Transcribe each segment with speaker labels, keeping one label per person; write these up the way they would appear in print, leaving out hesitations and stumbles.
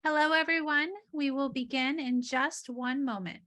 Speaker 1: Hello, everyone. We will begin in just one moment.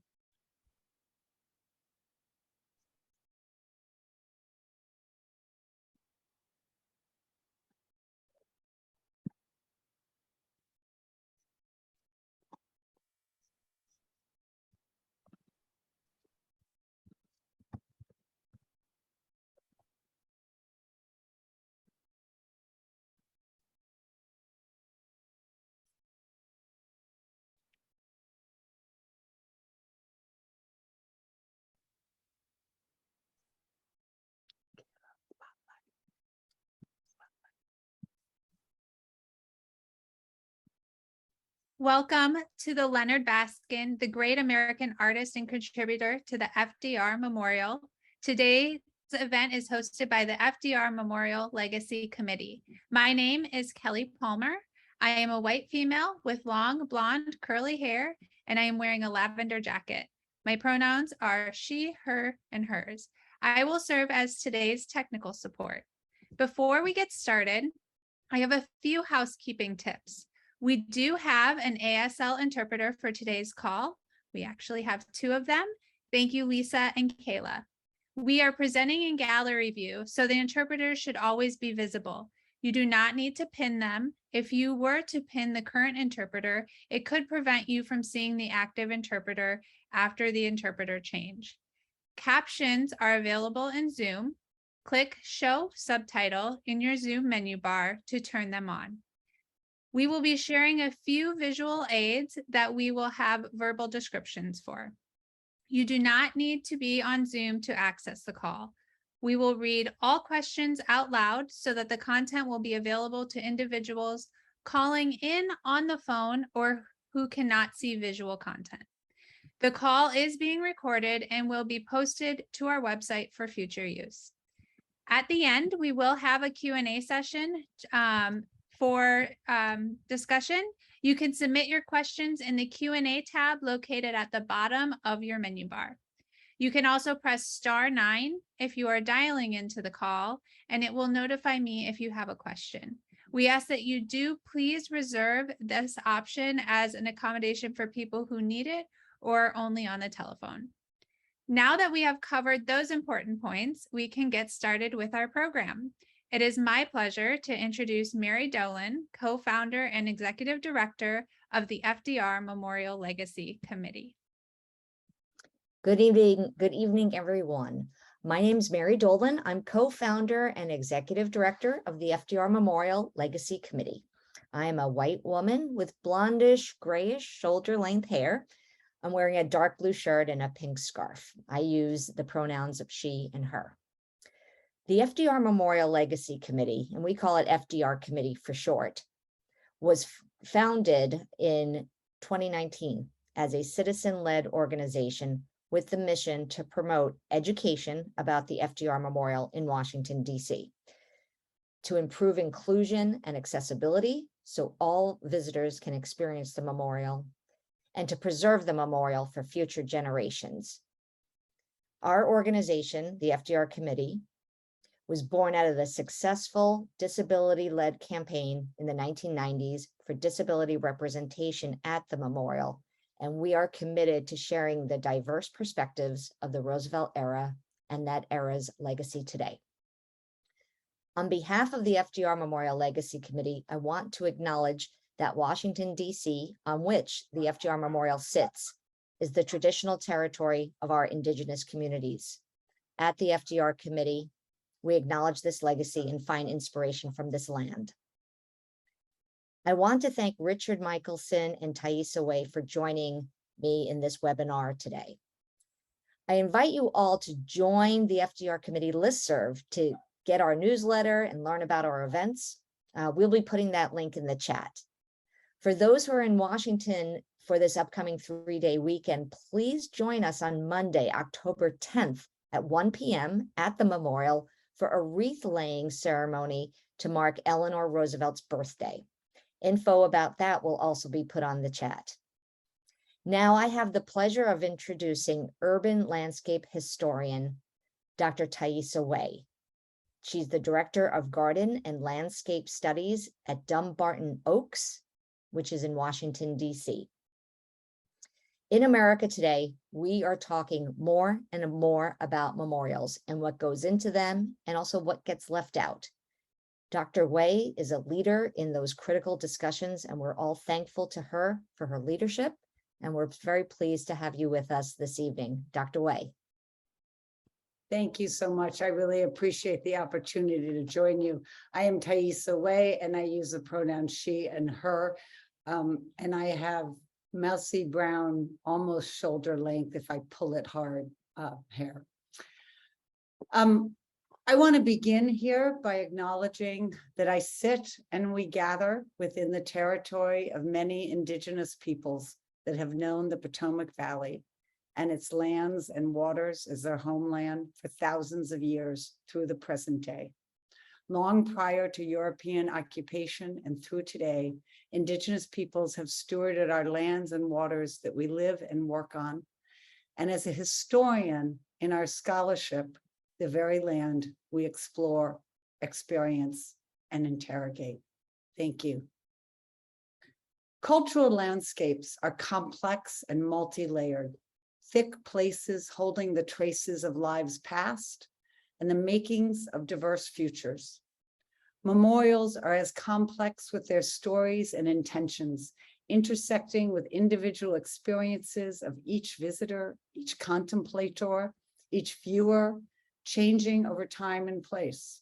Speaker 1: Welcome to the Leonard Baskin, the great American artist and contributor to the FDR Memorial. Today's event is hosted by the FDR Memorial Legacy Committee. My name is Kelly Palmer. I am a white female with long blonde curly hair, and I am wearing a lavender jacket. My pronouns are she, her, and hers. I will serve as today's technical support. Before we get started, I have a few housekeeping tips. We do have an ASL interpreter for today's call. We actually have two of them. Thank you, Lisa and Kayla. We are presenting in gallery view, so the interpreters should always be visible. You do not need to pin them. If you were to pin the current interpreter, it could prevent you from seeing the active interpreter after the interpreter change. Captions are available in Zoom. Click Show Subtitle in your Zoom menu bar to turn them on. We will be sharing a few visual aids that we will have verbal descriptions for. You do not need to be on Zoom to access the call. We will read all questions out loud so that the content will be available to individuals calling in on the phone or who cannot see visual content. The call is being recorded and will be posted to our website for future use. At the end, we will have a Q&A session for discussion. You can submit your questions in the Q&A tab located at the bottom of your menu bar. You can also press *9 if you are dialing into the call, and it will notify me if you have a question. We ask that you do please reserve this option as an accommodation for people who need it or only on the telephone. Now that we have covered those important points, we can get started with our program. It is my pleasure to introduce Mary Dolan, co-founder and executive director of the FDR Memorial Legacy Committee.
Speaker 2: Good evening, everyone. My name is Mary Dolan. I'm co-founder and executive director of the FDR Memorial Legacy Committee. I am a white woman with blondish, grayish, shoulder-length hair. I'm wearing a dark blue shirt and a pink scarf. I use the pronouns of she and her. The FDR Memorial Legacy Committee, and we call it FDR Committee for short, was founded in 2019 as a citizen-led organization with the mission to promote education about the FDR Memorial in Washington, D.C., to improve inclusion and accessibility so all visitors can experience the memorial, and to preserve the memorial for future generations. Our organization, the FDR Committee, was born out of the successful disability-led campaign in the 1990s for disability representation at the memorial, and we are committed to sharing the diverse perspectives of the Roosevelt era and that era's legacy today. On behalf of the FDR Memorial Legacy Committee, I want to acknowledge that Washington, D.C., on which the FDR Memorial sits, is the traditional territory of our Indigenous communities. At the FDR Committee, we acknowledge this legacy and find inspiration from this land. I want to thank Richard Michelson and Thaisa Way for joining me in this webinar today. I invite you all to join the FDR Committee listserv to get our newsletter and learn about our events. We'll be putting that link in the chat. For those who are in Washington for this upcoming 3-day weekend, please join us on Monday, October 10th at 1 p.m. at the memorial for a wreath-laying ceremony to mark Eleanor Roosevelt's birthday. Info about that will also be put on the chat. Now I have the pleasure of introducing urban landscape historian, Dr. Thaisa Way. She's the Director of Garden and Landscape Studies at Dumbarton Oaks which is in Washington, D.C. In America today, we are talking more and more about memorials and what goes into them, and also what gets left out. Dr. Wei is a leader in those critical discussions, and we're all thankful to her for her leadership, and we're very pleased to have you with us this evening. Dr. Wei.
Speaker 3: Thank you so much. I really appreciate the opportunity to join you. I am Thaisa Wei, and I use the pronouns she and her, and I have mousy brown, almost shoulder length, if I pull it hard, hair. I want to begin here by acknowledging that I sit and we gather within the territory of many indigenous peoples that have known the Potomac Valley and its lands and waters as their homeland for thousands of years through the present day. Long prior to European occupation and through today, indigenous peoples have stewarded our lands and waters that we live and work on. And as a historian in our scholarship, the very land we explore, experience, and interrogate. Thank you. Cultural landscapes are complex and multi-layered, thick places holding the traces of lives past and the makings of diverse futures. Memorials are as complex with their stories and intentions, intersecting with individual experiences of each visitor, each contemplator, each viewer, changing over time and place.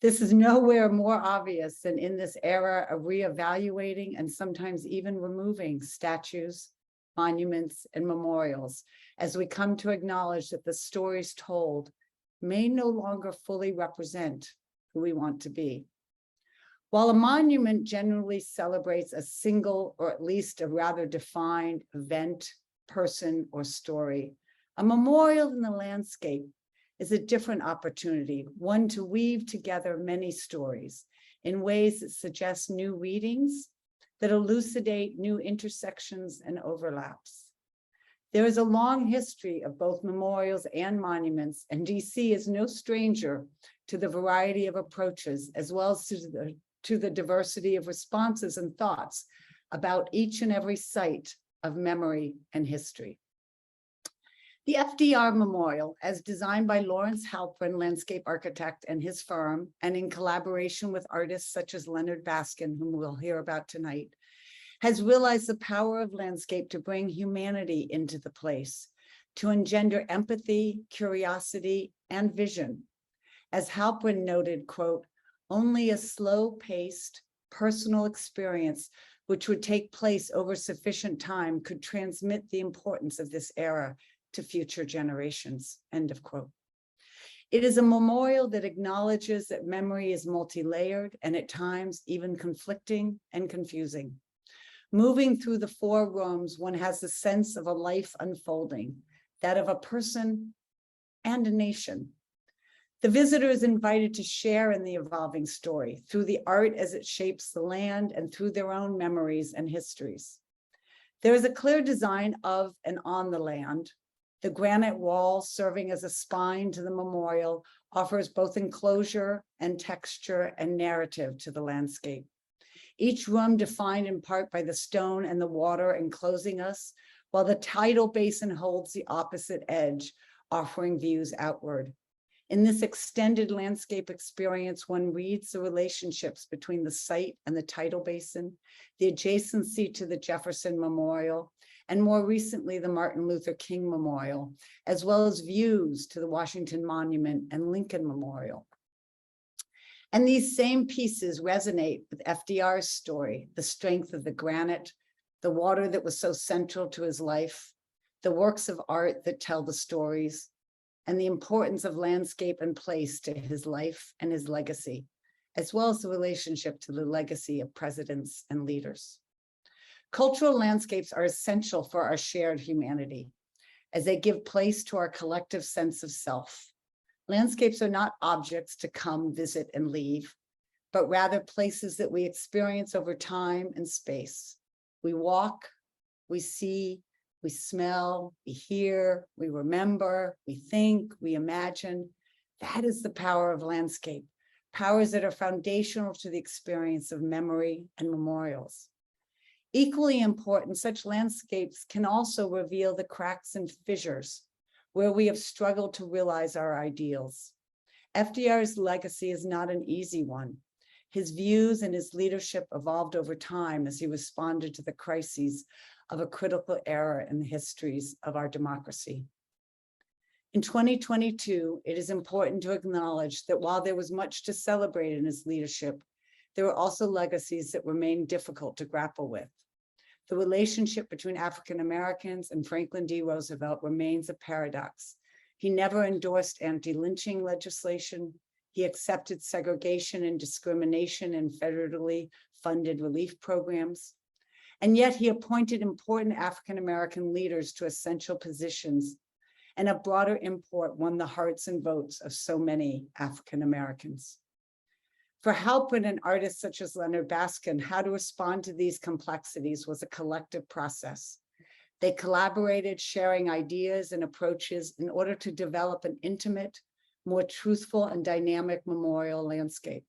Speaker 3: This is nowhere more obvious than in this era of reevaluating and sometimes even removing statues, monuments, and memorials, as we come to acknowledge that the stories told may no longer fully represent who we want to be. While a monument generally celebrates a single or at least a rather defined event, person, or story, a memorial in the landscape is a different opportunity, one to weave together many stories in ways that suggest new readings, that elucidate new intersections and overlaps. There is a long history of both memorials and monuments, and DC is no stranger to the variety of approaches, as well as to the diversity of responses and thoughts about each and every site of memory and history. The FDR Memorial, as designed by Lawrence Halprin, landscape architect, and his firm, and in collaboration with artists such as Leonard Baskin, whom we'll hear about tonight, has realized the power of landscape to bring humanity into the place, to engender empathy, curiosity, and vision. As Halprin noted, quote, only a slow-paced personal experience which would take place over sufficient time could transmit the importance of this era to future generations, end of quote. It is a memorial that acknowledges that memory is multi-layered and at times even conflicting and confusing. Moving through the four rooms, one has the sense of a life unfolding, that of a person and a nation. The visitor is invited to share in the evolving story through the art as it shapes the land and through their own memories and histories. There is a clear design of and on the land. The granite wall serving as a spine to the memorial offers both enclosure and texture and narrative to the landscape. Each room defined in part by the stone and the water enclosing us, while the tidal basin holds the opposite edge, offering views outward. In this extended landscape experience, one reads the relationships between the site and the tidal basin, the adjacency to the Jefferson Memorial, and more recently, the Martin Luther King Memorial, as well as views to the Washington Monument and Lincoln Memorial. And these same pieces resonate with FDR's story, the strength of the granite, the water that was so central to his life, the works of art that tell the stories, and the importance of landscape and place to his life and his legacy, as well as the relationship to the legacy of presidents and leaders. Cultural landscapes are essential for our shared humanity, as they give place to our collective sense of self. Landscapes are not objects to come, visit, and leave, but rather places that we experience over time and space. We walk, we see, we smell, we hear, we remember, we think, we imagine. That is the power of landscape, powers that are foundational to the experience of memory and memorials. Equally important, such landscapes can also reveal the cracks and fissures where we have struggled to realize our ideals. FDR's legacy is not an easy one. His views and his leadership evolved over time as he responded to the crises of a critical era in the histories of our democracy. In 2022, it is important to acknowledge that while there was much to celebrate in his leadership, there were also legacies that remain difficult to grapple with. The relationship between African Americans and Franklin D. Roosevelt remains a paradox. He never endorsed anti-lynching legislation. He accepted segregation and discrimination in federally funded relief programs. And yet he appointed important African American leaders to essential positions, and of broader import won the hearts and votes of so many African Americans. For help with an artist such as Leonard Baskin, how to respond to these complexities was a collective process. They collaborated, sharing ideas and approaches in order to develop an intimate, more truthful and dynamic memorial landscape.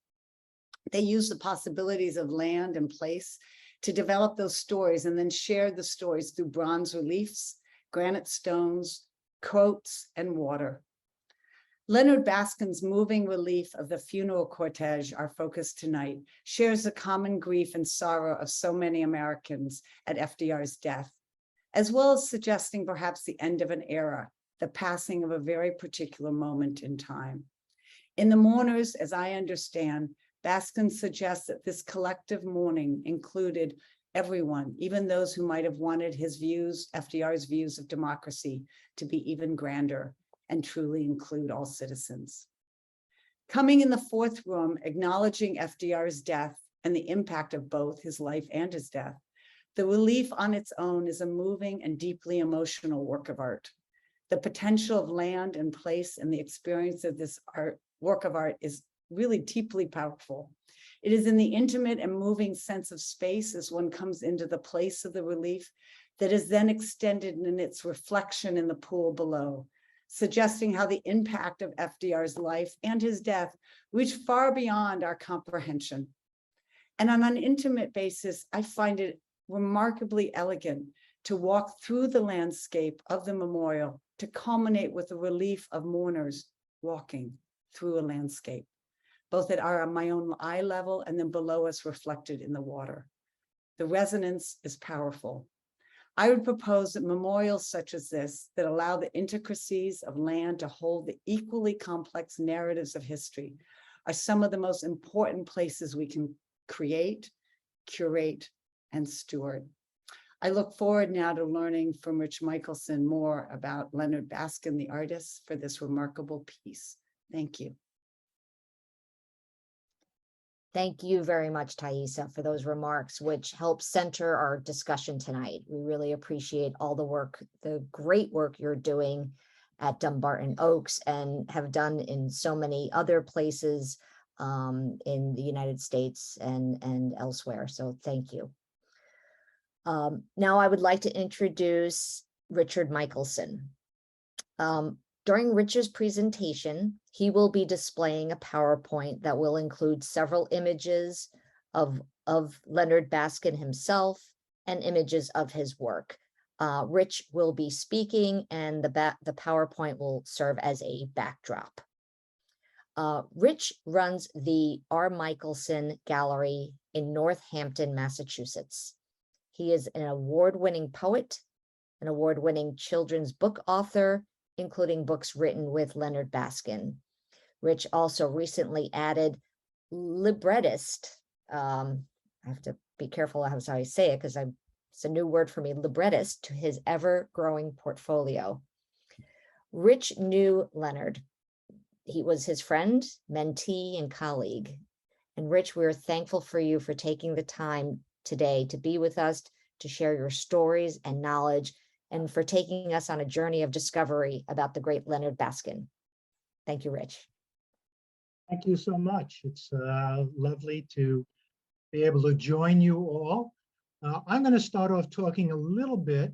Speaker 3: They used the possibilities of land and place to develop those stories and then shared the stories through bronze reliefs, granite stones, quotes, and water. Leonard Baskin's moving relief of the Funeral Cortege, our focus tonight, shares the common grief and sorrow of so many Americans at FDR's death, as well as suggesting perhaps the end of an era, the passing of a very particular moment in time. In the mourners, as I understand, Baskin suggests that this collective mourning included everyone, even those who might have wanted his views, FDR's views of democracy, to be even grander and truly include all citizens. Coming in the fourth room, acknowledging FDR's death and the impact of both his life and his death, the relief on its own is a moving and deeply emotional work of art. The potential of land and place and the experience of this work of art is really deeply powerful. It is in the intimate and moving sense of space as one comes into the place of the relief that is then extended in its reflection in the pool below, suggesting how the impact of FDR's life and his death reached far beyond our comprehension. And on an intimate basis, I find it remarkably elegant to walk through the landscape of the memorial to culminate with the relief of mourners walking through a landscape, both at my own eye level and then below us reflected in the water. The resonance is powerful. I would propose that memorials such as this that allow the intricacies of land to hold the equally complex narratives of history are some of the most important places we can create, curate, and steward. I look forward now to learning from Rich Michelson more about Leonard Baskin, the artist, for this remarkable piece. Thank you.
Speaker 2: Thank you very much, Thaisa, for those remarks, which help center our discussion tonight. We really appreciate all the work, the great work you're doing at Dumbarton Oaks and have done in so many other places in the United States and elsewhere. So thank you. Now I would like to introduce Richard Michelson. During Rich's presentation, he will be displaying a PowerPoint that will include several images of Leonard Baskin himself and images of his work. Rich will be speaking and the PowerPoint will serve as a backdrop. Rich runs the R. Michelson Gallery in Northampton, Massachusetts. He is an award-winning poet, an award-winning children's book author, including books written with Leonard Baskin. Rich also recently added librettist. I have to be careful how I say it because it's a new word for me, librettist, to his ever-growing portfolio. Rich knew Leonard. He was his friend, mentee, and colleague. And Rich, we're thankful for you for taking the time today to be with us, to share your stories and knowledge, and for taking us on a journey of discovery about the great Leonard Baskin. Thank you, Rich.
Speaker 4: Thank you so much. It's lovely to be able to join you all. I'm going to start off talking a little bit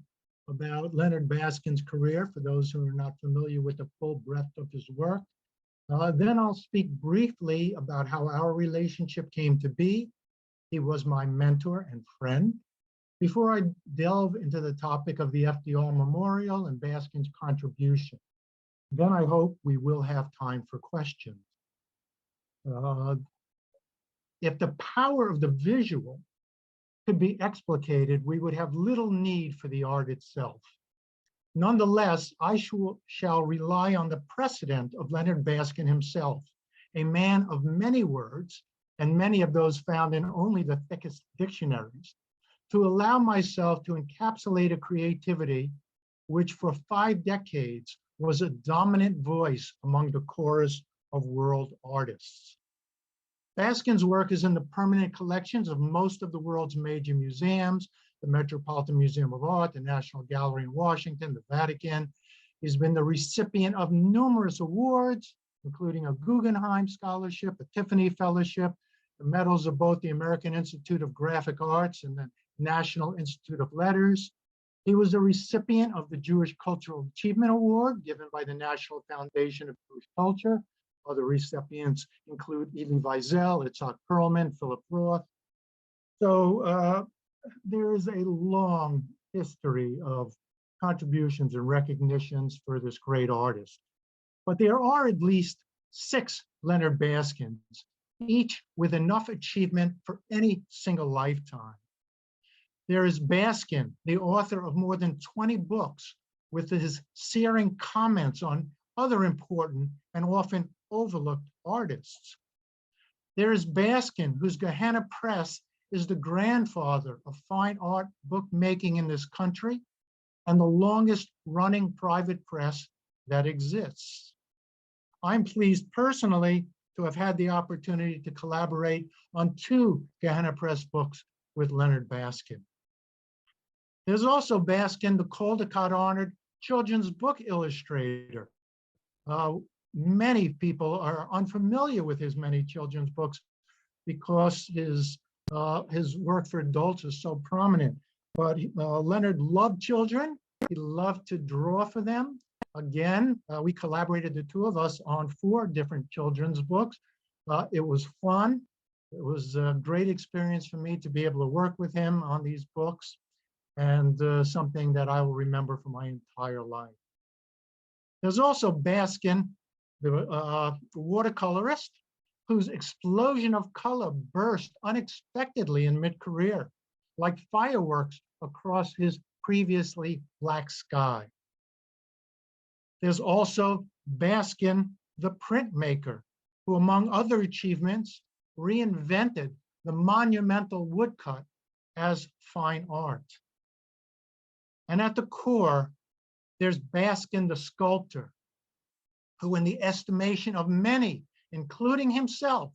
Speaker 4: about Leonard Baskin's career, for those who are not familiar with the full breadth of his work. Then I'll speak briefly about how our relationship came to be. He was my mentor and friend. Before I delve into the topic of the FDR Memorial and Baskin's contribution, then I hope we will have time for questions. If the power of the visual could be explicated, we would have little need for the art itself. Nonetheless, I shall rely on the precedent of Leonard Baskin himself, a man of many words, and many of those found in only the thickest dictionaries, to allow myself to encapsulate a creativity which for 5 decades was a dominant voice among the chorus of world artists. Baskin's work is in the permanent collections of most of the world's major museums, the Metropolitan Museum of Art, the National Gallery in Washington, the Vatican. He's been the recipient of numerous awards, including a Guggenheim Scholarship, a Tiffany Fellowship, the medals of both the American Institute of Graphic Arts and the National Institute of Letters. He was a recipient of the Jewish Cultural Achievement Award given by the National Foundation of Jewish Culture. Other recipients include Elie Wiesel, Itzhak Perlman, Philip Roth. So there is a long history of contributions and recognitions for this great artist. But there are at least 6 Leonard Baskins, each with enough achievement for any single lifetime. There is Baskin, the author of more than 20 books, with his searing comments on other important and often overlooked artists. There is Baskin, whose Gehenna Press is the grandfather of fine art bookmaking in this country and the longest running private press that exists. I'm pleased personally to have had the opportunity to collaborate on 2 Gehenna Press books with Leonard Baskin. There's also Baskin, the Caldecott-honored children's book illustrator. Many people are unfamiliar with his many children's books because his work for adults is so prominent. But Leonard loved children. He loved to draw for them. Again, we collaborated, the 2 of us, on 4 different children's books. It was fun. It was a great experience for me to be able to work with him on these books, and something that I will remember for my entire life. There's also Baskin, the watercolorist, whose explosion of color burst unexpectedly in mid-career, like fireworks across his previously black sky. There's also Baskin, the printmaker, who, among other achievements, reinvented the monumental woodcut as fine art. And at the core, there's Baskin, the sculptor, who in the estimation of many, including himself,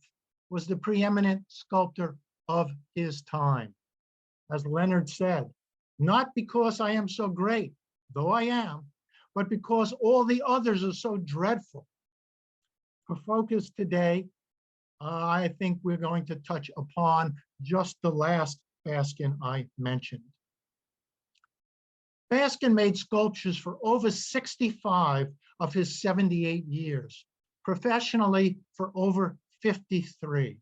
Speaker 4: was the preeminent sculptor of his time. As Leonard said, not because I am so great, though I am, but because all the others are so dreadful. For focus today, I think we're going to touch upon just the last Baskin I mentioned. Baskin made sculptures for over 65 of his 78 years, professionally for over 53.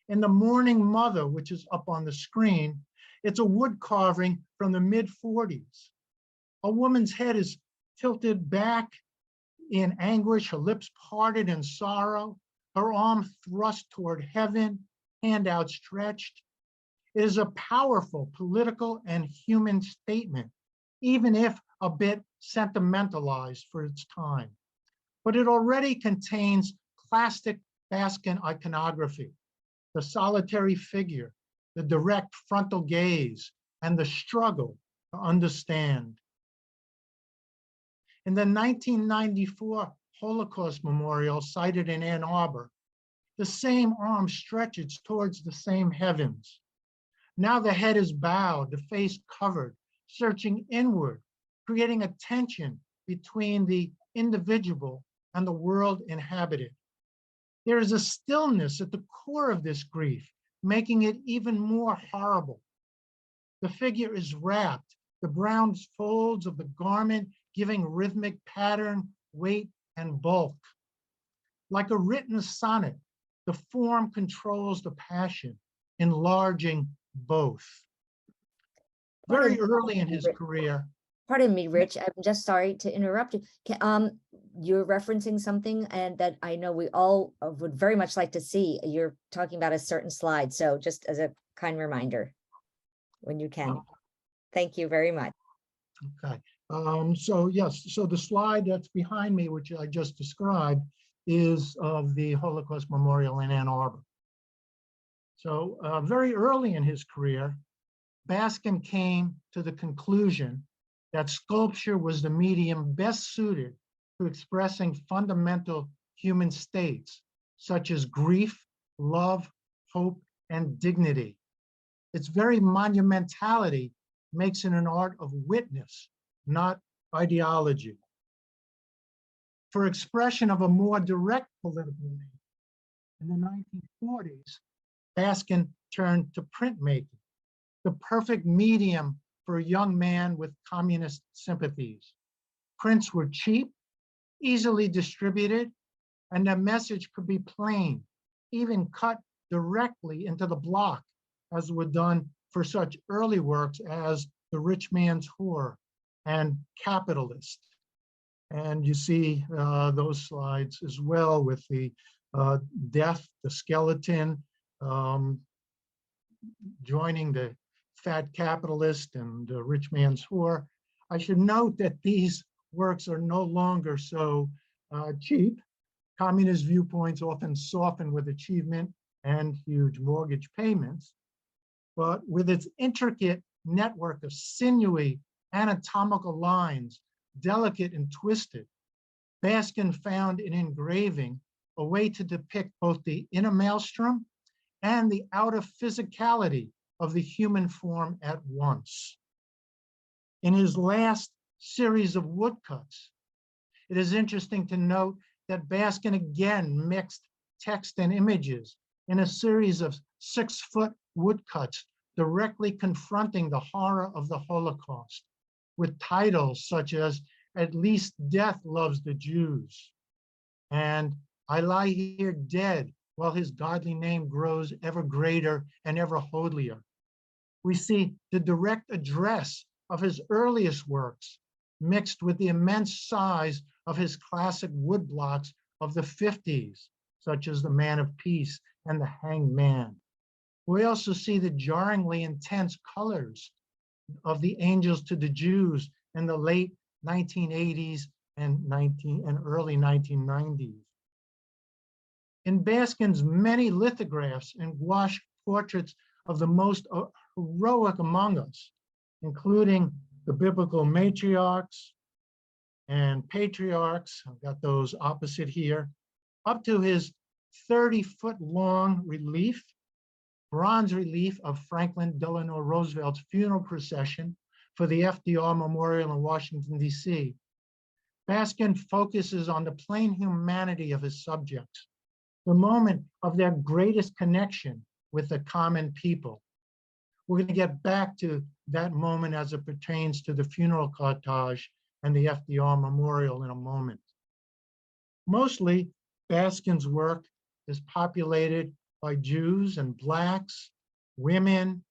Speaker 4: In The Mourning Mother, which is up on the screen, it's a wood carving from the mid-40s. A woman's head is tilted back in anguish, her lips parted in sorrow, her arm thrust toward heaven, hand outstretched. It is a powerful political and human statement, even if a bit sentimentalized for its time. But it already contains classic Baskin iconography, the solitary figure, the direct frontal gaze, and the struggle to understand. In the 1994 Holocaust Memorial sited in Ann Arbor, the same arm stretches towards the same heavens. Now the head is bowed, the face covered, searching inward, creating a tension between the individual and the world inhabited. There is a stillness at the core of this grief, making it even more horrible. The figure is wrapped, the brown folds of the garment giving rhythmic pattern, weight, and bulk. Like a written sonnet, the form controls the passion, enlarging both. very early in his career.
Speaker 2: Pardon me, Rich, I'm just sorry to interrupt you. You're referencing something and that I know we all would very much like to see. You're talking about a certain slide. So just as a kind reminder, when you can. Thank you very much.
Speaker 4: Okay. So yes, so the slide that's behind me, which I just described, is of the Holocaust Memorial in Ann Arbor. So very early in his career, Baskin came to the conclusion that sculpture was the medium best suited to expressing fundamental human states, such as grief, love, hope, and dignity. Its very monumentality makes it an art of witness, not ideology. For expression of a more direct political need, in the 1940s, Baskin turned to printmaking, the perfect medium for a young man with communist sympathies. Prints were cheap, easily distributed, and their message could be plain, even cut directly into the block, as were done for such early works as The Rich Man's Whore and Capitalist. And you see those slides as well with the death, the skeleton, joining the fat capitalist and the rich man's whore. I should note that these works are no longer so cheap. Communist viewpoints often soften with achievement and huge mortgage payments. But with its intricate network of sinewy anatomical lines, delicate and twisted, Baskin found in engraving a way to depict both the inner maelstrom and the outer physicality of the human form at once. In his last series of woodcuts, it is interesting to note that Baskin again mixed text and images in a series of 6-foot woodcuts directly confronting the horror of the Holocaust, with titles such as "At Least Death Loves the Jews" and "I Lie Here Dead While His Godly Name Grows Ever Greater and Ever Holier." We see the direct address of his earliest works mixed with the immense size of his classic woodblocks of the 50s, such as The Man of Peace and The Hanged Man. We also see the jarringly intense colors of the Angels to the Jews in the late 1980s and early 1990s. In Baskin's many lithographs and gouache portraits of the most heroic among us, including the biblical matriarchs and patriarchs, I've got those opposite here, up to his 30-foot long relief, bronze relief of Franklin Delano Roosevelt's funeral procession for the FDR Memorial in Washington, D.C. Baskin focuses on the plain humanity of his subjects, the moment of their greatest connection with the common people. We're going to get back to that moment as it pertains to the funeral cortege and the FDR Memorial in a moment. Mostly, Baskin's work is populated by Jews and Blacks, women,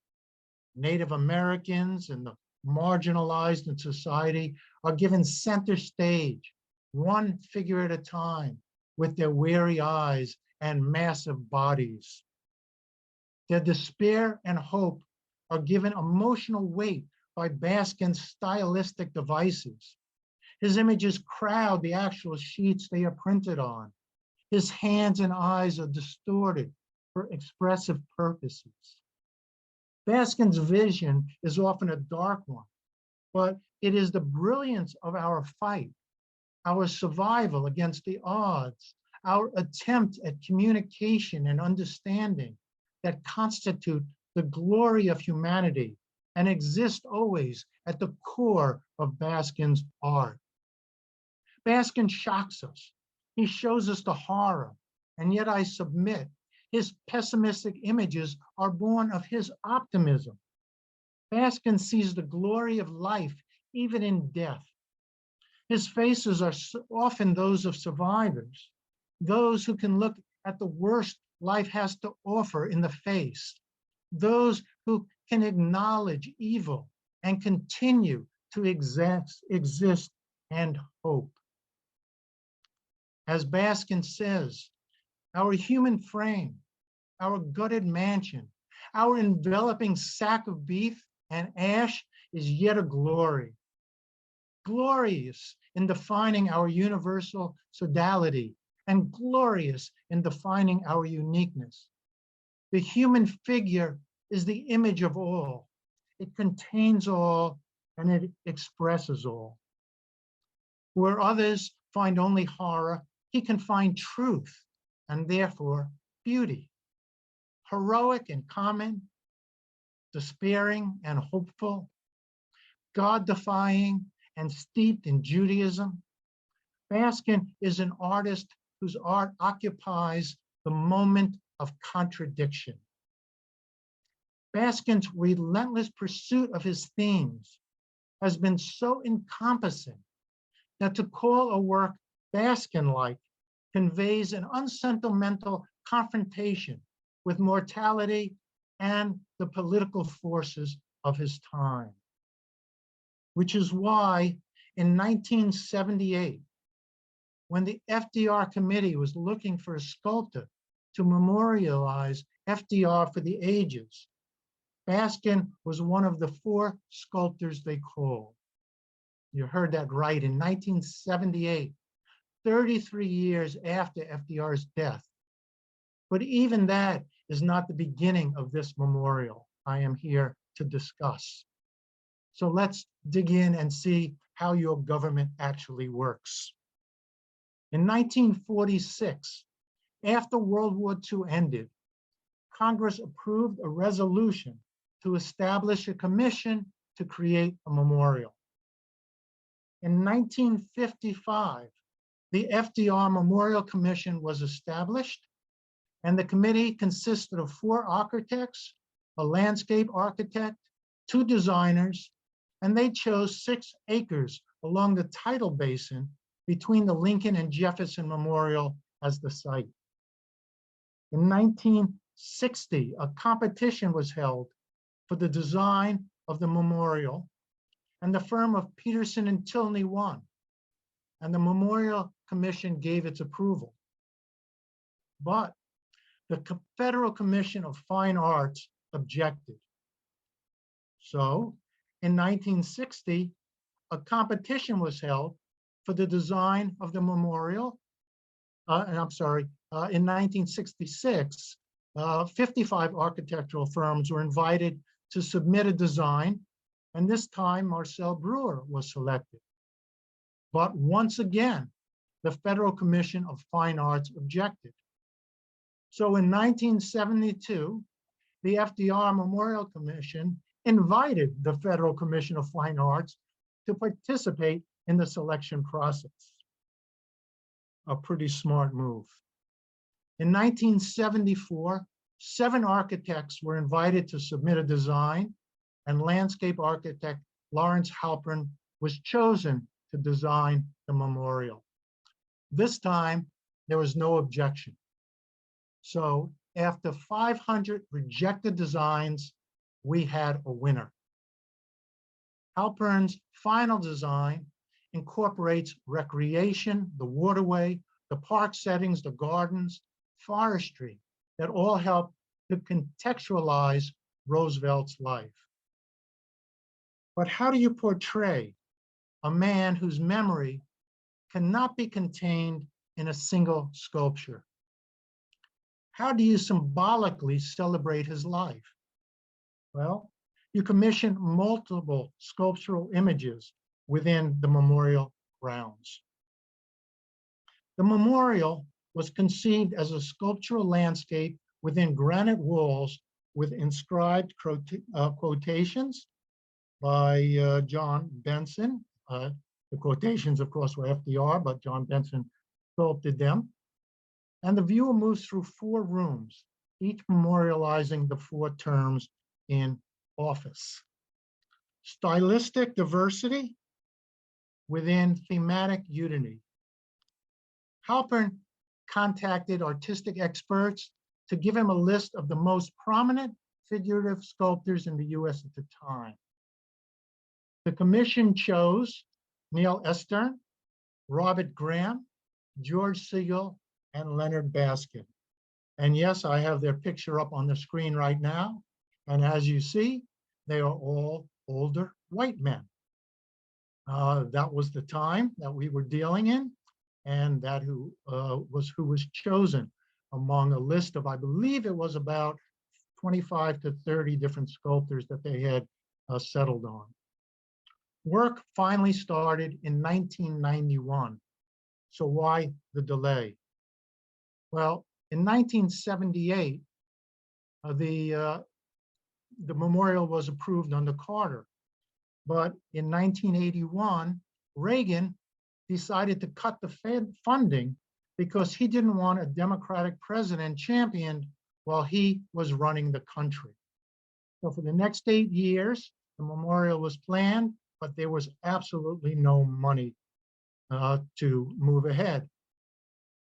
Speaker 4: Native Americans, and the marginalized in society are given center stage, one figure at a time, with their weary eyes and massive bodies. Their despair and hope are given emotional weight by Baskin's stylistic devices. His images crowd the actual sheets they are printed on. His hands and eyes are distorted for expressive purposes. Baskin's vision is often a dark one, but it is the brilliance of our fight, our survival against the odds, our attempt at communication and understanding that constitute the glory of humanity and exist always at the core of Baskin's art. Baskin shocks us. He shows us the horror, and yet I submit his pessimistic images are born of his optimism. Baskin sees the glory of life even in death. His faces are often those of survivors, those who can look at the worst life has to offer in the face, those who can acknowledge evil and continue to exist and hope. As Baskin says, our human frame, our gutted mansion, our enveloping sack of beef and ash is yet a glory. Glorious in defining our universal sodality and glorious in defining our uniqueness. The human figure is the image of all. It contains all and it expresses all. Where others find only horror, he can find truth and therefore beauty. Heroic and common, despairing and hopeful, God-defying and steeped in Judaism, Baskin is an artist whose art occupies the moment of contradiction. Baskin's relentless pursuit of his themes has been so encompassing that to call a work Baskin-like conveys an unsentimental confrontation with mortality and the political forces of his time. Which is why in 1978, when the FDR committee was looking for a sculptor to memorialize FDR for the ages, Baskin was one of the 4 sculptors they called. You heard that right, in 1978, 33 years after FDR's death. But even that is not the beginning of this memorial I am here to discuss. So let's dig in and see how your government actually works. In 1946, after World War II ended, Congress approved a resolution to establish a commission to create a memorial. In 1955, the FDR Memorial Commission was established, and the committee consisted of 4 architects, a landscape architect, 2 designers, and they chose 6 acres along the tidal basin between the Lincoln and Jefferson Memorial as the site. In 1960, a competition was held for the design of the memorial, and the firm of Peterson and Tilney won, and the Memorial Commission gave its approval. But the Federal Commission of Fine Arts objected. So in 1960, a competition was held for the design of the memorial. In 1966, 55 architectural firms were invited to submit a design, and this time Marcel Breuer was selected. But once again, the Federal Commission of Fine Arts objected. So in 1972, the FDR Memorial Commission invited the Federal Commission of Fine Arts to participate in the selection process. A pretty smart move. In 1974, 7 architects were invited to submit a design, and landscape architect Lawrence Halpern was chosen to design the memorial. This time, there was no objection. So after 500 rejected designs, we had a winner. Halpern's final design incorporates recreation, the waterway, the park settings, the gardens, forestry, that all help to contextualize Roosevelt's life. But how do you portray a man whose memory cannot be contained in a single sculpture? How do you symbolically celebrate his life? Well, you commission multiple sculptural images within the memorial grounds. The memorial was conceived as a sculptural landscape within granite walls with inscribed quotations by John Benson. The quotations, of course, were FDR, but John Benson sculpted them. And the viewer moves through 4 rooms, each memorializing the 4 terms in office. Stylistic diversity within thematic unity. Halpern contacted artistic experts to give him a list of the most prominent figurative sculptors in the US at the time. The commission chose Neil Estern, Robert Graham, George Siegel, and Leonard Baskin. And yes, I have their picture up on the screen right now. And as you see, they are all older white men. That was the time that we were dealing in, and that who was chosen among a list of, I believe it was about 25 to 30 different sculptors that they had settled on. Work finally started in 1991. So why the delay? Well, in 1978, the memorial was approved under Carter. But in 1981, Reagan decided to cut the funding because he didn't want a Democratic president championed while he was running the country. So for the next 8 years, the memorial was planned, but there was absolutely no money to move ahead.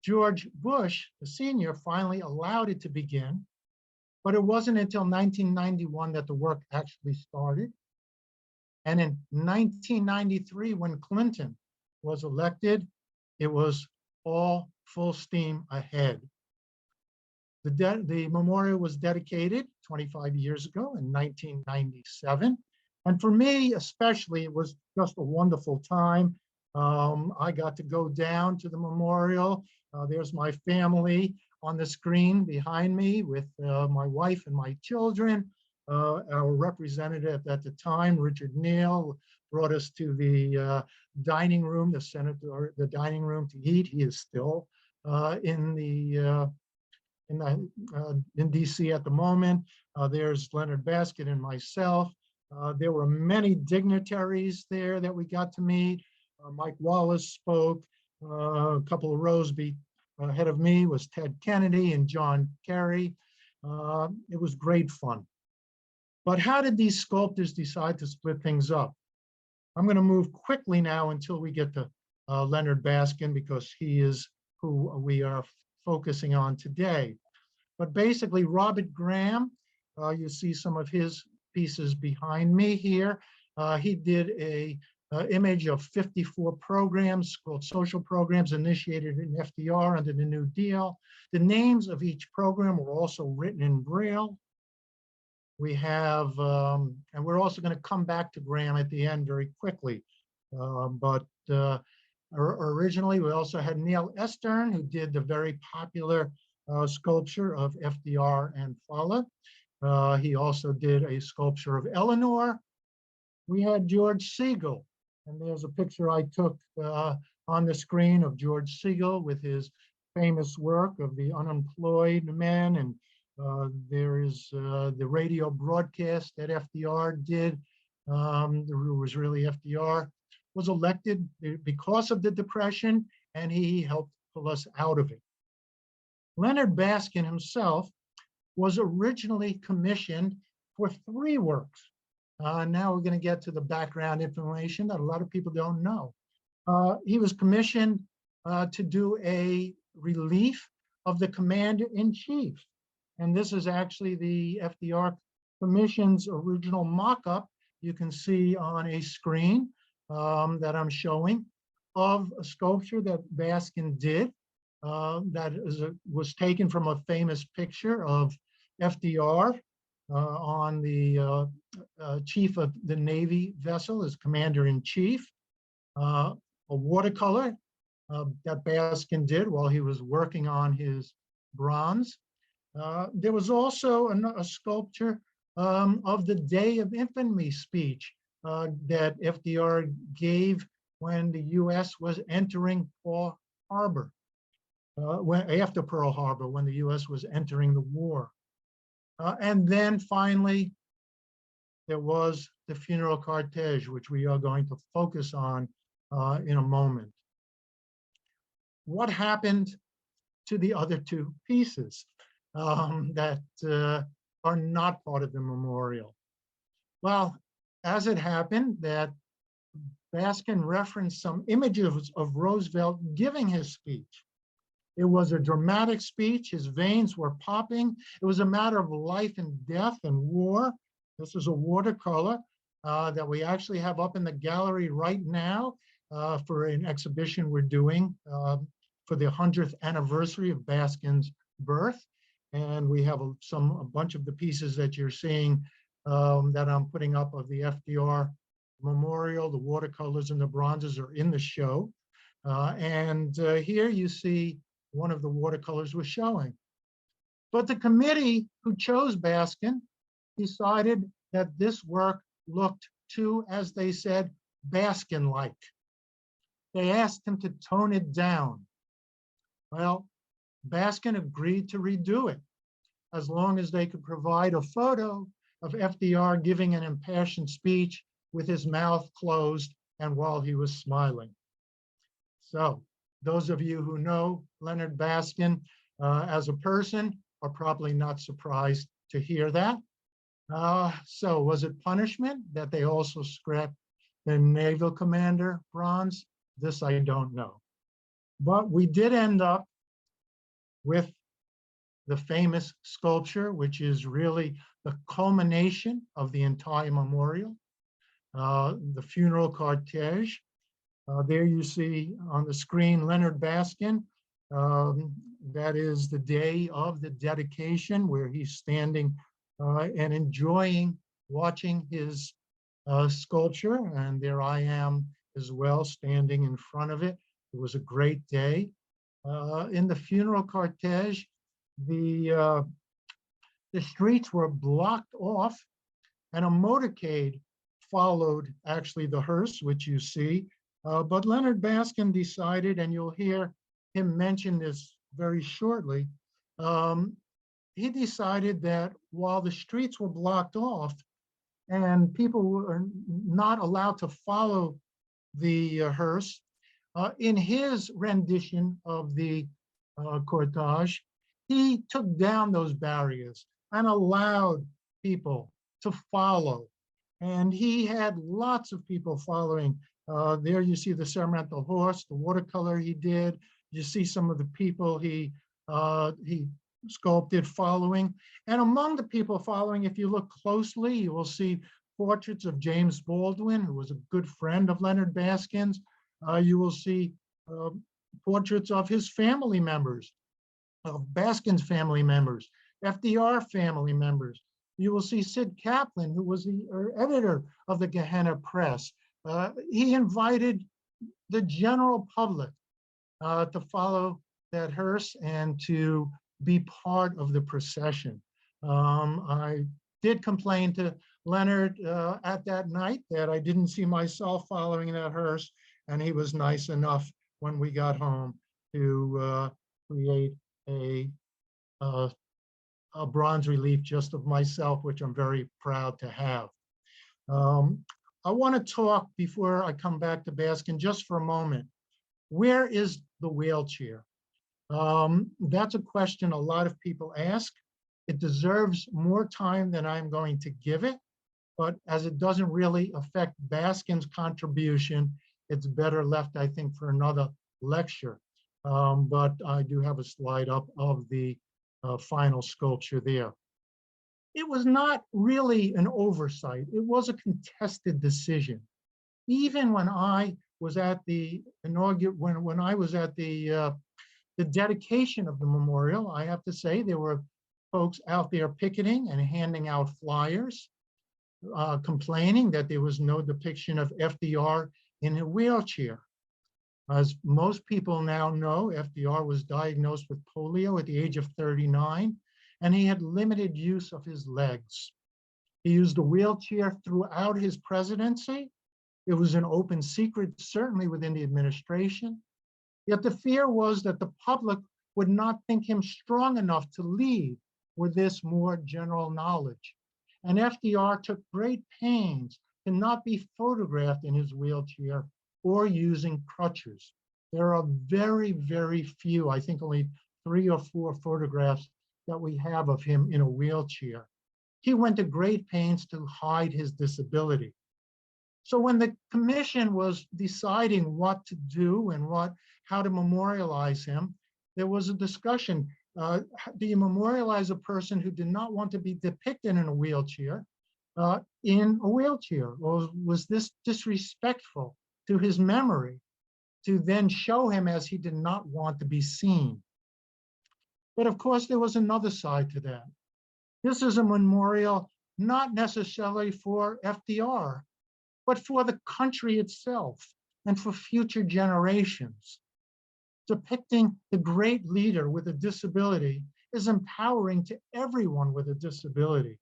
Speaker 4: George Bush, the senior, finally allowed it to begin, but it wasn't until 1991 that the work actually started. And in 1993, when Clinton was elected, it was all full steam ahead. The memorial was dedicated 25 years ago in 1997. And for me, especially, it was just a wonderful time. I got to go down to the memorial. There's my family on the screen behind me with my wife and my children. Our representative at the time, Richard Neal, brought us to the dining room, the dining room to eat. He is still in DC at the moment. There's Leonard Baskin and myself. There were many dignitaries there that we got to meet. Mike Wallace spoke. A couple of rows ahead of me was Ted Kennedy and John Kerry. It was great fun. But how did these sculptors decide to split things up? I'm going to move quickly now until we get to Leonard Baskin, because he is who we are focusing on today. But basically, Robert Graham, you see some of his pieces behind me here. He did a image of 54 programs called social programs initiated in FDR under the New Deal. The names of each program were also written in Braille. We have, and we're also going to come back to Graham at the end very quickly. Originally, we also had Neil Estern, who did the very popular sculpture of FDR and Fala. He also did a sculpture of Eleanor. We had George Siegel, and there's a picture I took on the screen of George Siegel with his famous work of the unemployed men, and there is the radio broadcast that FDR did. Who was really FDR, was elected because of the Depression, and he helped pull us out of it. Leonard Baskin himself was originally commissioned for 3 works. Now we're going to get to the background information that a lot of people don't know. He was commissioned to do a relief of the commander-in-chief. And this is actually the FDR Commission's original mock-up. You can see on a screen that I'm showing of a sculpture that Baskin did was taken from a famous picture of FDR on the chief of the Navy vessel as commander-in-chief. A watercolor that Baskin did while he was working on his bronze. There was also a sculpture of the Day of Infamy speech that FDR gave when the U.S. was entering Pearl Harbor, after Pearl Harbor, when the U.S. was entering the war. And then finally, there was the Funeral Cortege, which we are going to focus on in a moment. What happened to the other 2 pieces that are not part of the memorial? Well, as it happened that Baskin referenced some images of Roosevelt giving his speech. It was a dramatic speech. His veins were popping. It was a matter of life and death and war. This is a watercolor. that we actually have up in the gallery right now for an exhibition we're doing for the 100th anniversary of Baskin's birth. And we have a bunch of the pieces that you're seeing that I'm putting up of the FDR Memorial. The watercolors and the bronzes are in the show. Here you see one of the watercolors we're showing. But the committee who chose Baskin decided that this work looked too, as they said, Baskin-like. They asked him to tone it down. Well, Baskin agreed to redo it as long as they could provide a photo of FDR giving an impassioned speech with his mouth closed and while he was smiling. So those of you who know Leonard Baskin as a person are probably not surprised to hear that. So was it punishment that they also scrapped the naval commander bronze? This I don't know. But we did end up with the famous sculpture, which is really the culmination of the entire memorial, the Funeral Cortege. There you see on the screen Leonard Baskin. That is the day of the dedication where he's standing and enjoying watching his sculpture. And there I am as well, standing in front of it. It was a great day. In the Funeral Cortege, the streets were blocked off and a motorcade followed actually the hearse, which you see. But Leonard Baskin decided, and you'll hear him mention this very shortly, he decided that while the streets were blocked off and people were not allowed to follow the hearse, in his rendition of the cortege, he took down those barriers and allowed people to follow. And he had lots of people following. There you see the ceremonial horse, the watercolor he did. You see some of the people he sculpted following. And among the people following, if you look closely, you will see portraits of James Baldwin, who was a good friend of Leonard Baskin's. You will see portraits of his family members, of Baskin's family members, FDR family members. You will see Sid Kaplan, who was the editor of the Gehenna Press. He invited the general public to follow that hearse and to be part of the procession. I did complain to Leonard at that night that I didn't see myself following that hearse, and he was nice enough when we got home to create a bronze relief just of myself, which I'm very proud to have. I want to talk, before I come back to Baskin, just for a moment. Where is the wheelchair? That's a question a lot of people ask. It deserves more time than I'm going to give it, but as it doesn't really affect Baskin's contribution, it's better left, I think, for another lecture. But I do have a slide up of the final sculpture there. It was not really an oversight. It was a contested decision. Even when I was at the when I was at the dedication of the memorial, I have to say there were folks out there picketing and handing out flyers, complaining that there was no depiction of FDR in a wheelchair. As most people now know, FDR was diagnosed with polio at the age of 39, and he had limited use of his legs. He used a wheelchair throughout his presidency. It was an open secret, certainly within the administration. Yet the fear was that the public would not think him strong enough to lead with this more general knowledge. And FDR took great pains to not be photographed in his wheelchair or using crutches. There are very, very few, I think only 3 or 4 photographs that we have of him in a wheelchair. He went to great pains to hide his disability. So when the commission was deciding what to do and how to memorialize him, there was a discussion. Do you memorialize a person who did not want to be depicted in a wheelchair, in a wheelchair? Or was this disrespectful to his memory to then show him as he did not want to be seen? But of course, there was another side to that. This is a memorial not necessarily for FDR, but for the country itself and for future generations. Depicting the great leader with a disability is empowering to everyone with a disability.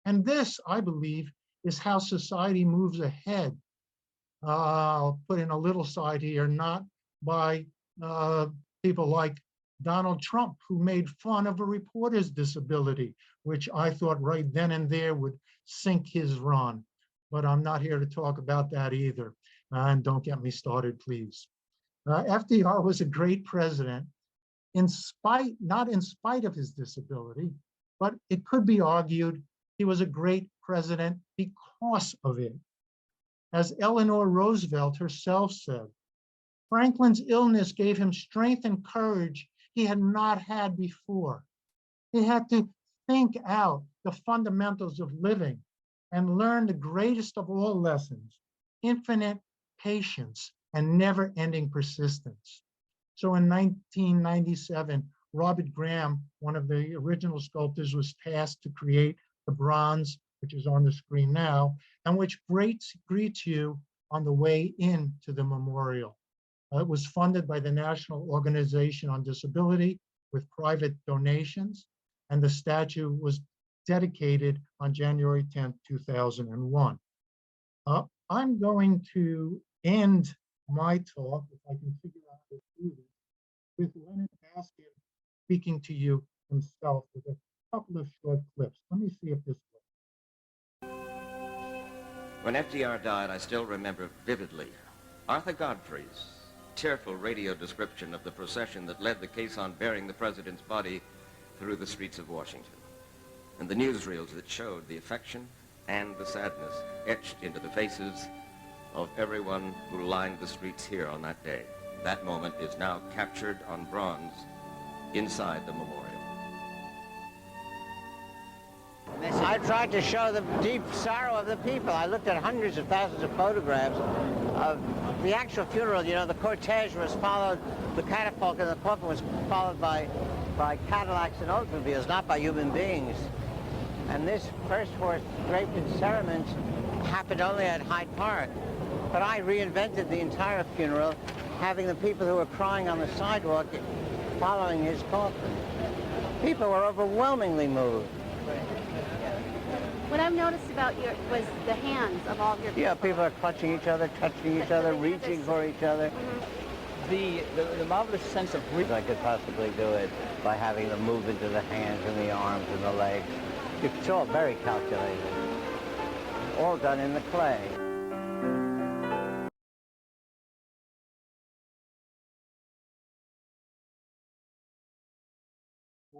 Speaker 4: And this, I believe, is how society moves ahead. I'll put in a little side here, not by people like Donald Trump, who made fun of a reporter's disability, which I thought right then and there would sink his run. But I'm not here to talk about that either. And don't get me started, please. FDR was a great president, not in spite of his disability, but it could be argued he was a great president because of it. As Eleanor Roosevelt herself said, Franklin's illness gave him strength and courage he had not had before. He had to think out the fundamentals of living and learn the greatest of all lessons, infinite patience and never-ending persistence. So in 1997, Robert Graham, one of the original sculptors, was tasked to create the bronze, which is on the screen now, and which greets you on the way into the memorial. It was funded by the National Organization on Disability with private donations, and the statue was dedicated on January 10th, 2001. I'm going to end my talk, if I can figure out how to do this, with Leonard Baskin speaking to you himself with a couple of short clips. Let me see if this works.
Speaker 5: When FDR died, I still remember vividly Arthur Godfrey's tearful radio description of the procession that led the caisson bearing the president's body through the streets of Washington, and the newsreels that showed the affection and the sadness etched into the faces of everyone who lined the streets here on that day. That moment is now captured on bronze inside the memorial.
Speaker 6: I tried to show the deep sorrow of the people. I looked at hundreds of thousands of photographs of the actual funeral. You know, the cortege was followed, the catafalque and the coffin was followed by Cadillacs and automobiles, not by human beings. And this first horse draped in cerements happened only at Hyde Park. But I reinvented the entire funeral, having the people who were crying on the sidewalk following his coffin. People were overwhelmingly moved.
Speaker 7: What I've noticed about was the hands of all of your people.
Speaker 6: Yeah, people are clutching each other, touching each other, reaching for each other.
Speaker 7: Mm-hmm.
Speaker 6: The marvelous sense of I could possibly do it by having them move into the hands and the arms and the legs. It's all very calculated. All done in the clay.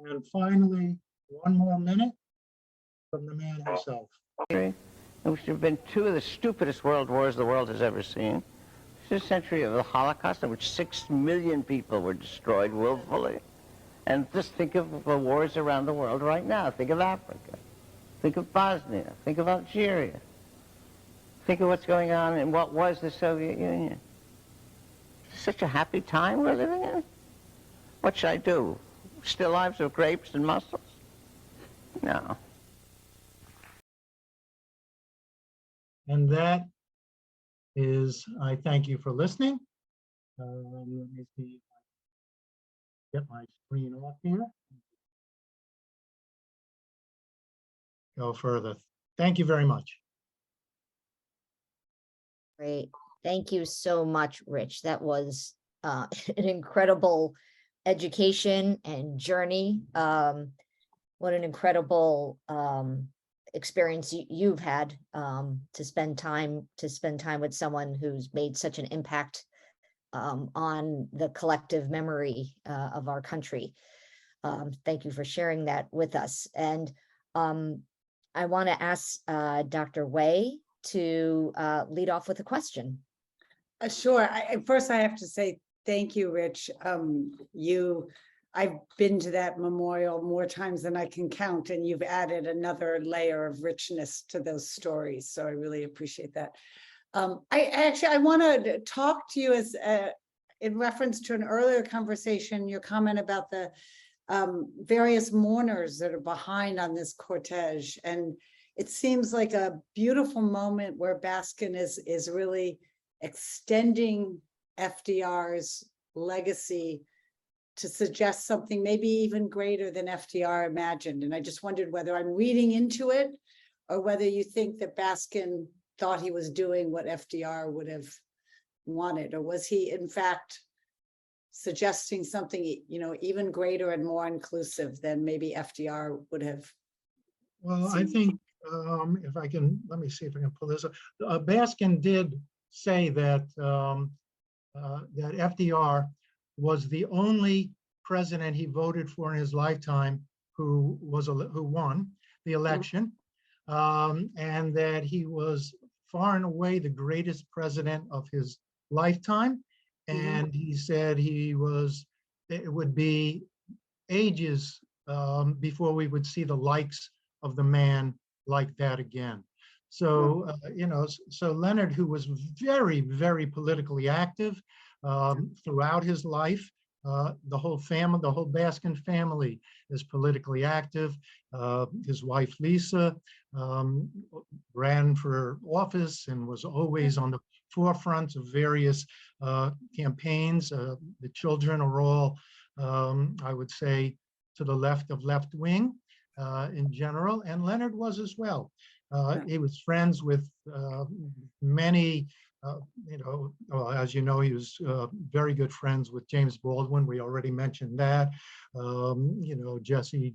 Speaker 4: And finally, one more minute from the man himself.
Speaker 6: Which have been two of the stupidest world wars the world has ever seen. It's a century of the Holocaust in which 6 million people were destroyed willfully. And just think of the wars around the world right now. Think of Africa. Think of Bosnia. Think of Algeria. Think of what's going on in what was the Soviet Union. It's such a happy time we're living in. What should I do? Still lives of grapes and mussels? No.
Speaker 4: And that is, I thank you for listening. Let me see if I get my screen off here. Go further. Thank you very much.
Speaker 2: Great. Thank you so much, Rich. That was an incredible education and journey. What an incredible experience you've had to spend time with someone who's made such an impact on the collective memory of our country. Thank you for sharing that with us. And I want to ask Dr. Wei to lead off with a question.
Speaker 3: Sure. First, I have to say thank you, Rich. You I've been to that memorial more times than I can count, and you've added another layer of richness to those stories. So I really appreciate that. I want to talk to you as in reference to an earlier conversation, your comment about the various mourners that are behind on this cortege. And it seems like a beautiful moment where Baskin is really extending FDR's legacy to suggest something maybe even greater than FDR imagined. And I just wondered whether I'm reading into it or whether you think that Baskin thought he was doing what FDR would have wanted, or was he in fact suggesting something, you know, even greater and more inclusive than maybe FDR would have?
Speaker 4: Well, I think if I can, let me see if I can pull this up. Baskin did say that that FDR was the only president he voted for in his lifetime who won the election, and that he was far and away the greatest president of his lifetime. And he said it would be ages before we would see the likes of the man like that again. So, you know, so Leonard, who was very, very politically active throughout his life, the whole family, the whole Baskin family is politically active. His wife, Lisa, ran for office and was always on the forefront of various campaigns. The children are all, I would say, to the left of left wing in general, and Leonard was as well. He was friends with many, you know, as you know, he was very good friends with James Baldwin. We already mentioned that. You know, Jesse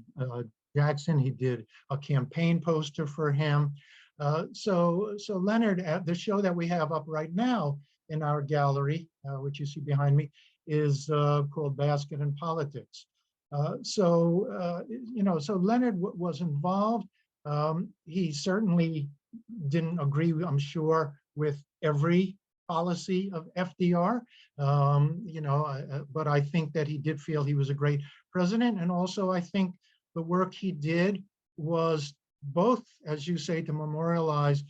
Speaker 4: Jackson, he did a campaign poster for him. So Leonard, at the show that we have up right now in our gallery, which you see behind me, is called Baskin and Politics. You know, so Leonard was involved. He certainly didn't agree, I'm sure, with every policy of FDR, you know, but I think that he did feel he was a great president. And also, I think the work he did was both, as you say, to memorialize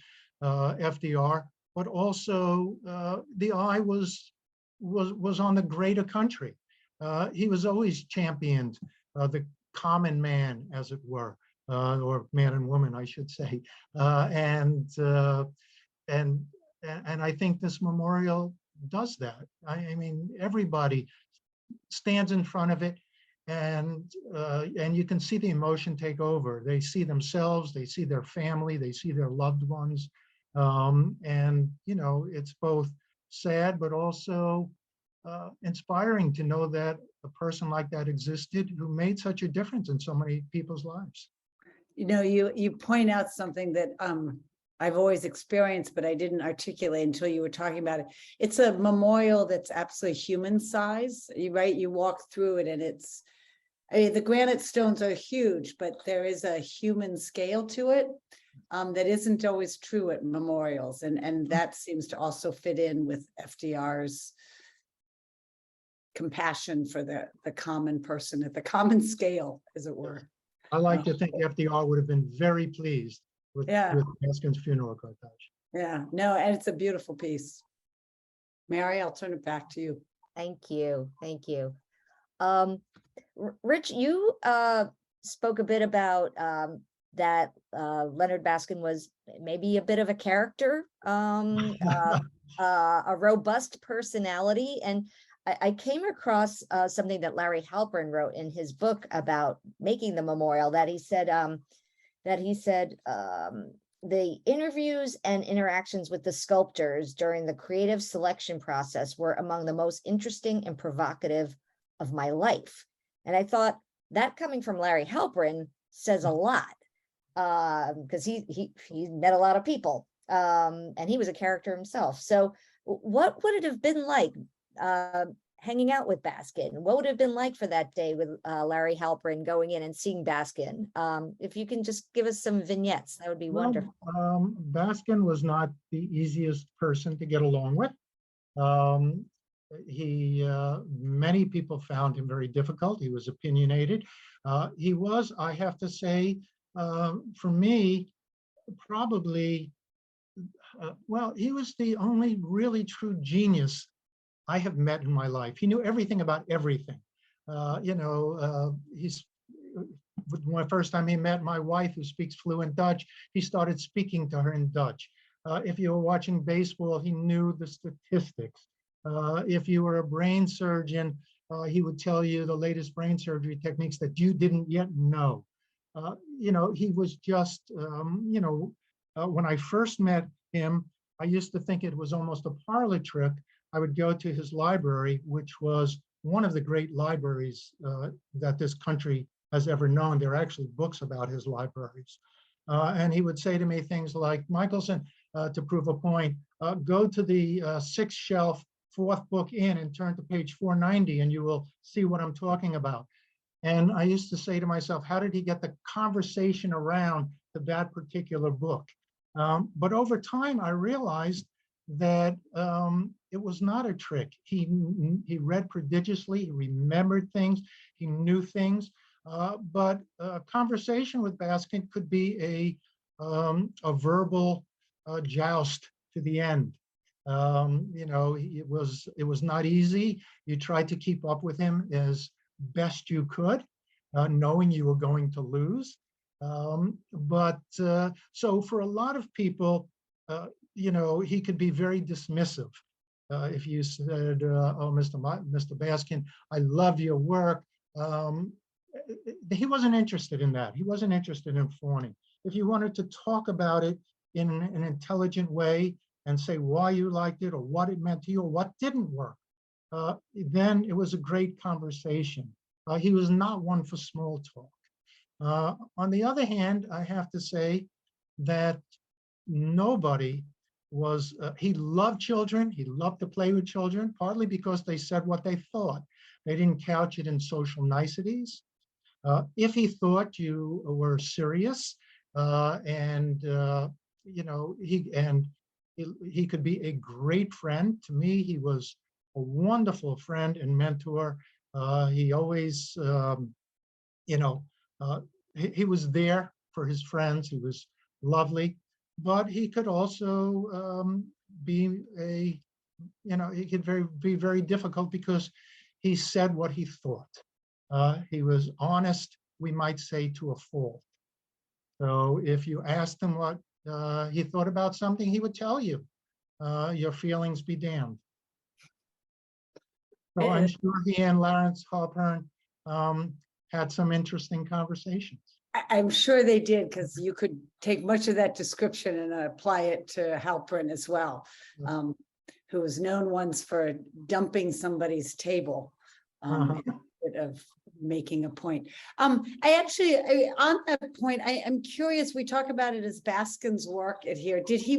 Speaker 4: FDR, but also the eye was on the greater country. He was always championed the common man, as it were, or man and woman, I should say, and I think this memorial does that. I mean, everybody stands in front of it, and you can see the emotion take over. They see themselves, they see their family, they see their loved ones, and you know, it's both sad but also inspiring to know that a person like that existed who made such a difference in so many people's lives.
Speaker 3: You know, you point out something that I've always experienced, but I didn't articulate until you were talking about it. It's a memorial that's absolutely human size. You walk through it and it's, I mean, the granite stones are huge, but there is a human scale to it that isn't always true at memorials. And that seems to also fit in with FDR's compassion for the common person at the common scale, as it were.
Speaker 4: I like to think FDR would have been very pleased with Baskin's funeral cortege.
Speaker 3: Yeah, no, and it's a beautiful piece. Mary, I'll turn it back to you.
Speaker 2: Thank you. Thank you. Rich, you spoke a bit about that Leonard Baskin was maybe a bit of a character, a robust personality. And I came across something that Larry Halpern wrote in his book about making the memorial, that he said the interviews and interactions with the sculptors during the creative selection process were among the most interesting and provocative of my life. And I thought that, coming from Larry Halpern, says a lot, because he met a lot of people, and he was a character himself. So what would it have been like hanging out with Baskin? What would it have been like for that day with Larry Halpern going in and seeing Baskin? If you can just give us some vignettes, that would be wonderful.
Speaker 4: Baskin was not the easiest person to get along with. Many people found him very difficult. He was opinionated. He was, I have to say, for me, probably, well, he was the only really true genius I have met in my life. He knew everything about everything. When the first time he met my wife, who speaks fluent Dutch, he started speaking to her in Dutch. If you were watching baseball, he knew the statistics. If you were a brain surgeon, he would tell you the latest brain surgery techniques that you didn't yet know. He was just, when I first met him, I used to think it was almost a parlor trick. I would go to his library, which was one of the great libraries that this country has ever known. There are actually books about his libraries. And he would say to me things like, Michelson, to prove a point, go to the sixth shelf, fourth book in, and turn to page 490, and you will see what I'm talking about. And I used to say to myself, how did he get the conversation around to that particular book? But over time, I realized that it was not a trick. He read prodigiously, he remembered things, he knew things. But a conversation with Baskin could be a verbal joust to the end. It was not easy. You tried to keep up with him as best you could, knowing you were going to lose. So for a lot of people, he could be very dismissive. If you said, "Oh, Mr. Baskin, I love your work," he wasn't interested in that. He wasn't interested in fawning. If you wanted to talk about it in an intelligent way and say why you liked it or what it meant to you or what didn't work, then it was a great conversation. He was not one for small talk. On the other hand, I have to say that nobody was, he loved children, he loved to play with children, partly because they said what they thought. They didn't couch it in social niceties. If he thought you were serious, he could be a great friend. To me, he was a wonderful friend and mentor. He always, he was there for his friends. He was lovely, but he could also be he could be very difficult because he said what he thought. He was honest, we might say, to a fault. So if you asked him what he thought about something, he would tell you. Your feelings be damned. So I'm sure he and Lawrence Halpern had some interesting conversations.
Speaker 3: I'm sure they did, because you could take much of that description and apply it to Halpern as well, who was known once for dumping somebody's table instead of making a point. On that point, I'm curious, we talk about it as Baskin's work at here. Did he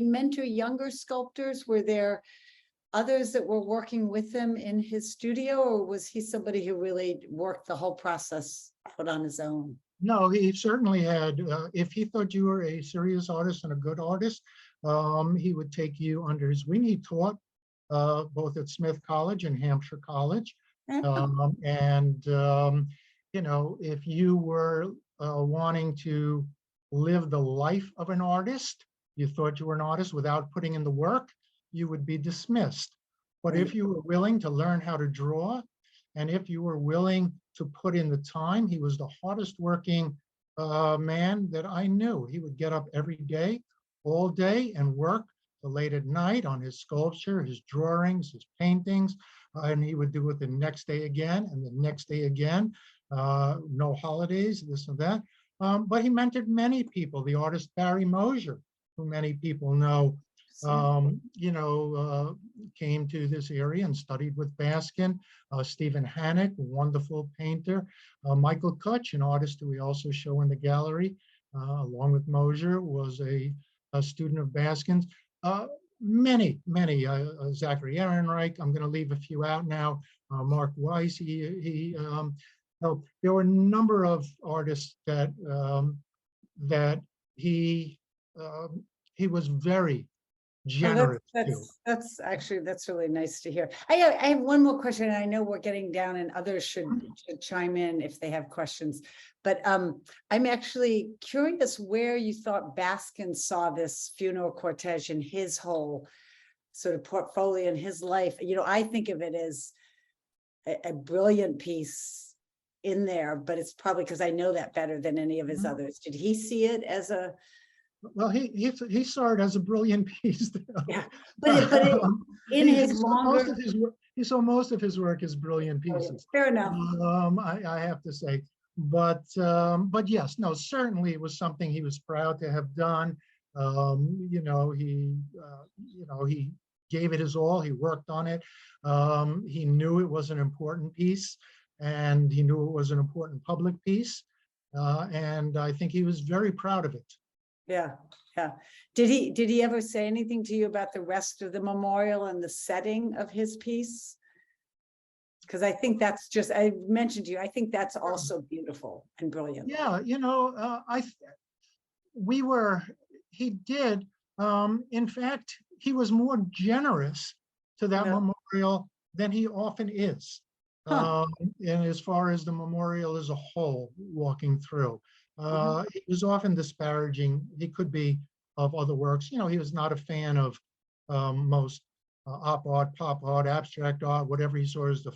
Speaker 3: mentor younger sculptors? Were there others that were working with him in his studio, or was he somebody who really worked the whole process out on his own?
Speaker 4: No, he certainly had. If he thought you were a serious artist and a good artist, he would take you under his wing. He taught both at Smith College and Hampshire College. If you were wanting to live the life of an artist, you thought you were an artist without putting in the work, you would be dismissed. But if you were willing to learn how to draw, and if you were willing to put in the time, he was the hardest working man that I knew. He would get up every day, all day, and work till late at night on his sculpture, his drawings, his paintings, and he would do it the next day again, and the next day again. No holidays, this and that. But he mentored many people. The artist Barry Mosher, who many people know, came to this area and studied with Baskin. Stephen Hannock, a wonderful painter. Michael Kutch, an artist who we also show in the gallery, along with Mosher, was a student of Baskin's. Many, Zachary Ehrenreich, I'm going to leave a few out now. Mark Weiss, there were a number of artists that he was very generous too.
Speaker 3: That's actually, that's really nice to hear. I have one more question, and I know we're getting down and others should chime in if they have questions. But I'm actually curious where you thought Baskin saw this funeral cortege in his whole sort of portfolio in his life. You know, I think of it as a brilliant piece in there, but it's probably because I know that better than any of his others. Did he see it as a?
Speaker 4: Well, he saw it as a brilliant piece.
Speaker 3: Yeah, but in his longer,
Speaker 4: he saw most of his work as brilliant pieces.
Speaker 3: fair enough.
Speaker 4: I have to say, but yes, no, certainly it was something he was proud to have done. You know, he gave it his all. He worked on it. He knew it was an important piece, and he knew it was an important public piece. And I think he was very proud of it.
Speaker 3: Yeah, yeah. Did he ever say anything to you about the rest of the memorial and the setting of his piece? Because I think that's just, I mentioned to you, I think that's also beautiful and brilliant.
Speaker 4: Yeah, you know, he did. In fact, he was more generous to that memorial than he often is. And as far as the memorial as a whole, walking through. It was often disparaging. He could be of other works. You know, he was not a fan of most op art, pop art, abstract art, whatever he saw as the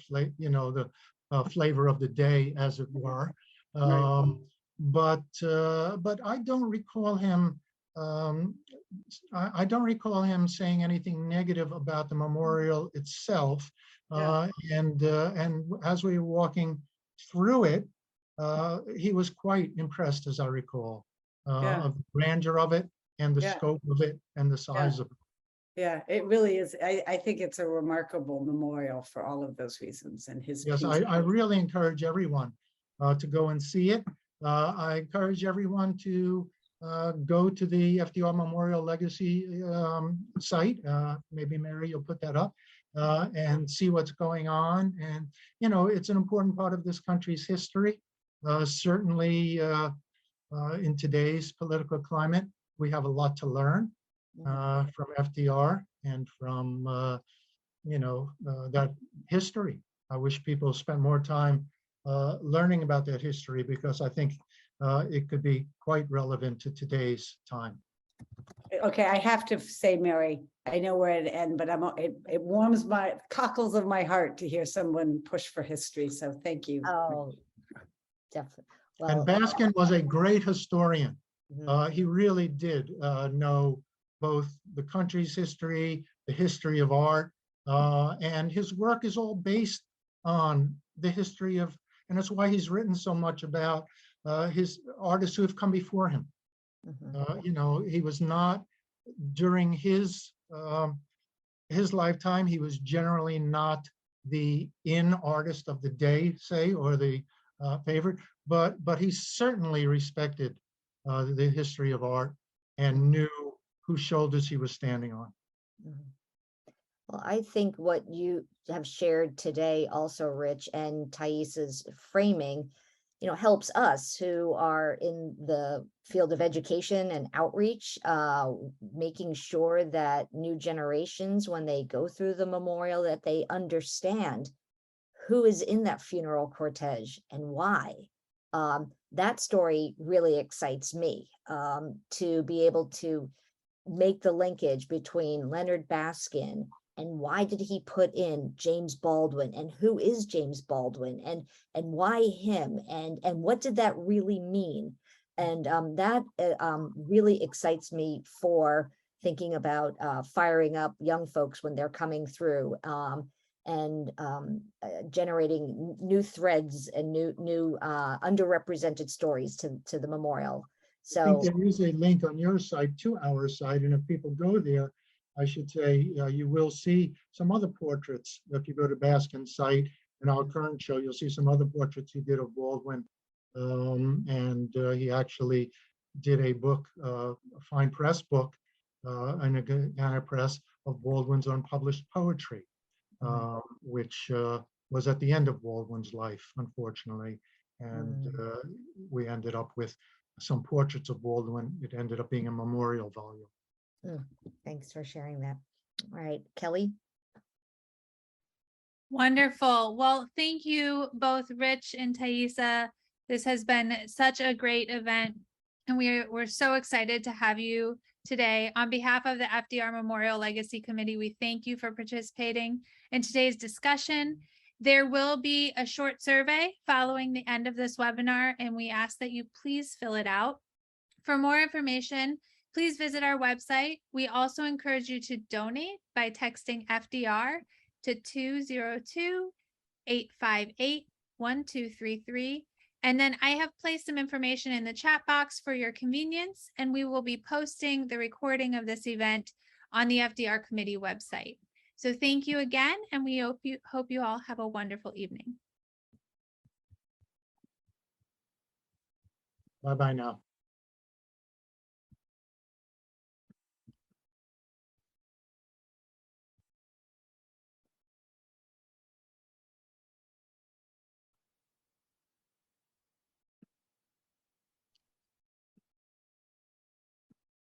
Speaker 4: flavor of the day, as it were. But I don't recall him. I don't recall him saying anything negative about the memorial itself. And as we were walking through it, he was quite impressed, as I recall, of the grandeur of it and the scope of it and the size of it.
Speaker 3: Yeah, it really is. I think it's a remarkable memorial for all of those reasons. And his
Speaker 4: Yes, I really encourage everyone to go and see it. I encourage everyone to go to the FDR Memorial Legacy site. Maybe Mary, you'll put that up. And see what's going on. And, you know, it's an important part of this country's history. Certainly in today's political climate, we have a lot to learn from FDR and from, that history. I wish people spent more time learning about that history, because I think it could be quite relevant to today's time.
Speaker 3: Okay, I have to say, Mary, I know we're at an end, but it warms my cockles of my heart to hear someone push for history. So thank you.
Speaker 2: Oh, definitely. Well,
Speaker 4: And Baskin was a great historian. He really did know both the country's history, the history of art, and his work is all based on the history of, and that's why he's written so much about his artists who have come before him. You know, he was not, during his lifetime, he was generally not the in artist of the day, say, or the favorite, but he certainly respected the history of art and knew whose shoulders he was standing on.
Speaker 2: Well, I think what you have shared today also, Rich, and Thais's framing, you know, helps us who are in the field of education and outreach, making sure that new generations, when they go through the memorial, that they understand who is in that funeral cortege and why. That story really excites me, to be able to make the linkage between Leonard Baskin and why did he put in James Baldwin, and who is James Baldwin, and why him, and what did that really mean? And that really excites me for thinking about firing up young folks when they're coming through, and generating new threads and new underrepresented stories to the memorial.
Speaker 4: I think
Speaker 2: So
Speaker 4: there is a link on your site to our site, and if people go there, I should say, you will see some other portraits. If you go to Baskin's site in our current show, you'll see some other portraits he did of Baldwin. And he actually did a book, a fine press book, and a press of Baldwin's unpublished poetry, which was at the end of Baldwin's life, unfortunately. And we ended up with some portraits of Baldwin. It ended up being a memorial volume.
Speaker 2: Thanks for sharing that. All right, Kelly.
Speaker 1: Wonderful. Well, thank you both, Rich and Thaisa. This has been such a great event, and we're so excited to have you today. On behalf of the FDR Memorial Legacy Committee, we thank you for participating in today's discussion. There will be a short survey following the end of this webinar, and we ask that you please fill it out. For more information, please visit our website. We also encourage you to donate by texting FDR to 202-858-1233. And then I have placed some information in the chat box for your convenience, and we will be posting the recording of this event on the FDR committee website. So thank you again, and we hope you all have a wonderful evening.
Speaker 4: Bye-bye now.